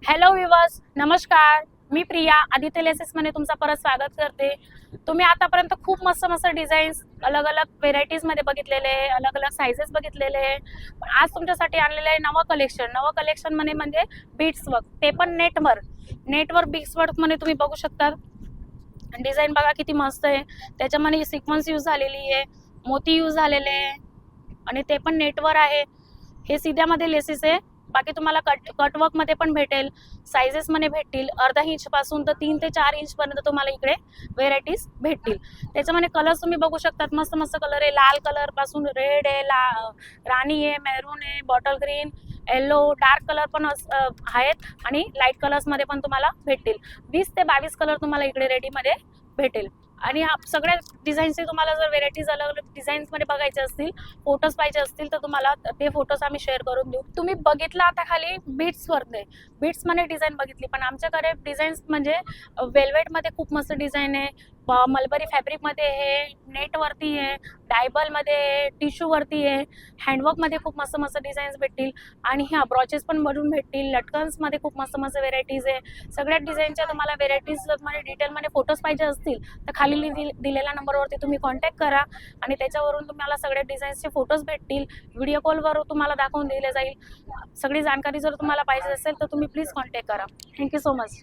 Hello viewers, नमस्कार. मी Priya Aditya laces मध्ये तुमचं परत स्वागत करते. तुम्ही आतापर्यंत खूप मस्त मस्त डिझाईन्स अलग अलग व्हेरायटीज मध्ये बघितलेले, अलग अलग साइजेस बघितलेले. आज तुमच्यासाठी आणलेलं आहे नवं कलेक्शन म्हणजे बीट्स वर्क, ते पण नेटवर्क बीट्स वर्क मध्ये तुम्ही बघू शकता. डिझाईन बघा किती मस्त आहे. त्याच्यामध्ये सिक्वेन्स यूज झालेली आहे, मोती यूज झालेले आहे आणि ते पण नेटवर आहे. हे सीध्यामध्ये लेसेस आहे. बाकी तुम्हाला कटवर्क मध्ये पण भेटेल, साइजेस मध्ये भेटतील. अर्धा इंच पासून तर 3 ते 4 इंच पर्यंत तुम्हाला इकडे व्हेरायटीज भेटतील. त्याच्यामध्ये कलर्स तुम्ही बघू शकतात, मस्त मस्त कलर आहे. लाल कलर पासून रेड आहे, राणी आहे, मेरून आहे, bottle green, yellow, dark colour पण आहेत आणि लाईट कलर्स मध्ये पण तुम्हाला भेटतील. 20 ते 22 कलर तुम्हाला इकडे रेडी मध्ये भेटेल. आणि सगळ्या डिझाईनचे तुम्हाला जर व्हेरायटीज अलग अलग डिझाईन्स मध्ये बघायचे असतील, फोटोज पाहिजे असतील तर तुम्हाला ते फोटोज आम्ही शेअर करून देऊ. तुम्ही बघितलं आता खाली बीट्स वरती, बीट्स मध्ये डिझाईन बघितली, पण आमच्याकडे डिझाईन्स म्हणजे वेल्वेट मध्ये खूप मस्त डिझाईन आहे, मलबरी फॅब्रिक मध्ये आहे, नेट वरती आहे, डायबल मध्ये आहे, टिश्यू वरती आहे, हँडवर्क मध्ये खूप मस्त मस्त डिझाईन्स भेटतील. आणि ह्या ब्रॉचेस पण बनवून भेटतील. लटकन्स मध्ये खूप मस्त मस्त व्हेरायटीज आहे. सगळ्या डिझाईनच्या तुम्हाला व्हेरायटीज मध्ये डिटेलमध्ये फोटोज पाहिजे असतील तर खाली दिलेल्या नंबरवरती तुम्ही कॉन्टॅक्ट करा आणि त्याच्यावरून तुम्हाला सगळ्या डिझाईन्सचे फोटोज भेटतील. व्हिडिओ कॉलवर तुम्हाला दाखवून दिले जाईल. सगळी जानकारी जर तुम्हाला पाहिजे असेल तर तुम्ही प्लीज कॉन्टॅक्ट करा. Thank you so much.